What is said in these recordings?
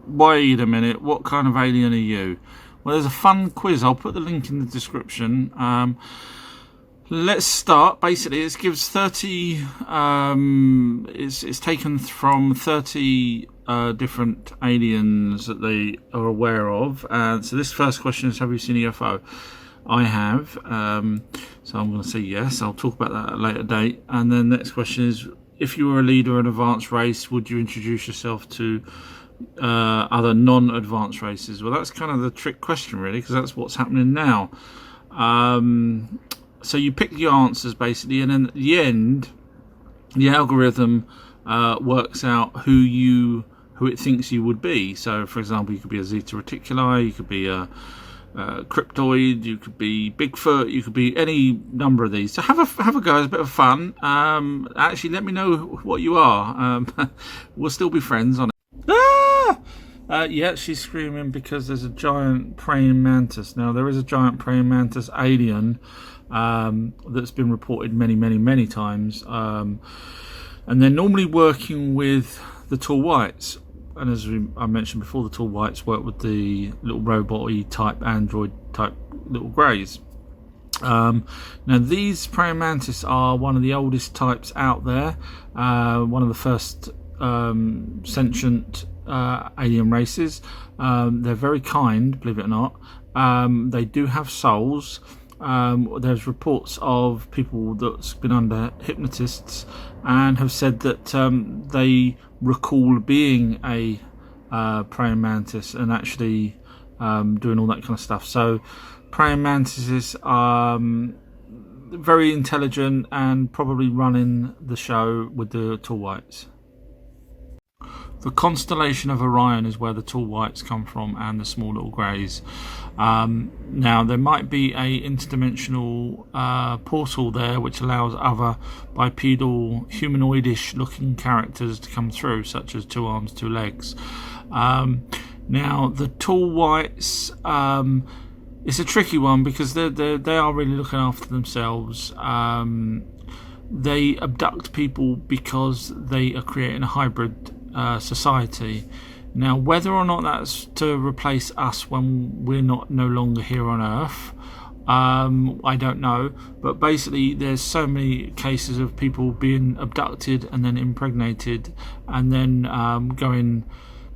wait a minute, what kind of alien are you? Well, there's a fun quiz. I'll put the link in the description. Let's start. Basically, it gives 30. It's taken from 30 different aliens that they are aware of. And so this first question is: have you seen a UFO? I have. So I'm going to say yes. I'll talk about that at a later date. And then the next question is: if you were a leader in an advanced race, would you introduce yourself to other non-advanced races? Well, that's kind of the trick question, really, because that's what's happening now. So you pick your answers, basically, and then at the end, the algorithm works out who it thinks you would be. So, for example, you could be a Zeta Reticuli, you could be a cryptoid, you could be Bigfoot, you could be any number of these. So have a go. It's a bit of fun. Actually, let me know what you are. We'll still be friends on it. Yeah, she's screaming because there's a giant praying mantis. Now, there is a giant praying mantis alien that's been reported many times. And they're normally working with the tall whites. And as I mentioned before, the tall whites work with the little robot-y type, android type little greys. Now, these praying mantis are one of the oldest types out there. One of the first sentient alien races. They're very kind, believe it or not. They do have souls. There's reports of people that's been under hypnotists and have said that they recall being a praying mantis and actually doing all that kind of stuff. So praying mantises are very intelligent and probably running the show with the tall whites. The constellation of Orion is where the tall whites come from, and the small little greys. Now, there might be a interdimensional portal there which allows other bipedal, humanoidish looking characters to come through, such as 2 arms, 2 legs. Now, the tall whites, it's a tricky one because they are really looking after themselves. They abduct people because they are creating a hybrid society. Now, whether or not that's to replace us when we're no longer here on Earth, I don't know. But basically, there's so many cases of people being abducted and then impregnated, and then going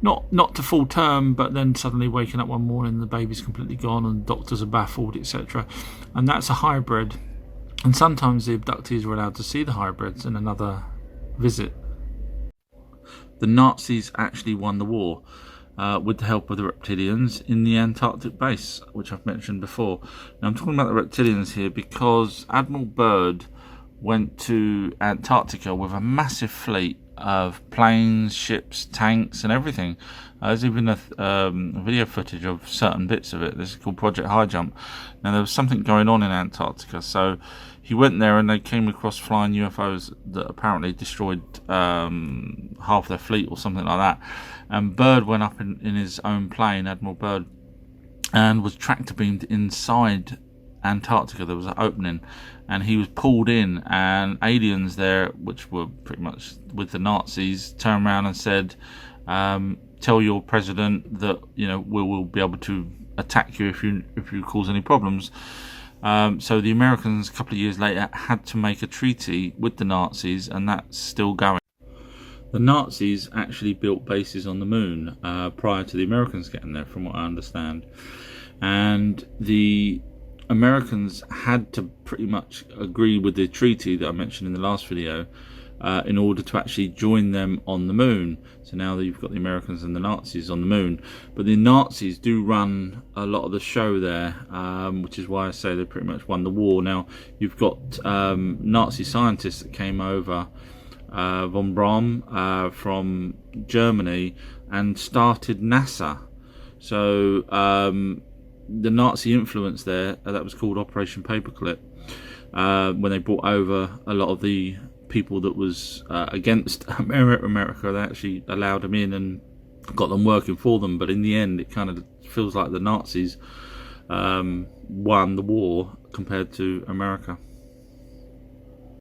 not to full term, but then suddenly waking up one morning and the baby's completely gone and doctors are baffled, etc. And that's a hybrid. And sometimes the abductees are allowed to see the hybrids in another visit. The Nazis actually won the war with the help of the reptilians in the Antarctic base, which I've mentioned before. Now, I'm talking about the reptilians here because Admiral Byrd went to Antarctica with a massive fleet of planes, ships, tanks and everything. There's even a video footage of certain bits of it. This is called Project High Jump. Now, there was something going on in Antarctica, so he went there and they came across flying UFOs that apparently destroyed half their fleet or something like that. And Byrd went up in his own plane, Admiral Byrd, and was tractor beamed inside Antarctica. There was an opening and he was pulled in, and aliens there, which were pretty much with the Nazis, turned around and said, tell your president that, you know, we will be able to attack you if you cause any problems. So the Americans, a couple of years later, had to make a treaty with the Nazis, and that's still going. The Nazis actually built bases on the moon prior to the Americans getting there, from what I understand. And the Americans had to pretty much agree with the treaty that I mentioned in the last video in order to actually join them on the moon. So now that you've got the Americans and the Nazis on the moon, but the Nazis do run a lot of the show there, which is why I say they pretty much won the war. Now, you've got Nazi scientists that came over, von Braun from Germany, and started NASA. So the Nazi influence there, that was called Operation Paperclip, when they brought over a lot of the people that was against America. They actually allowed them in and got them working for them, but in the end it kind of feels like the Nazis won the war compared to America.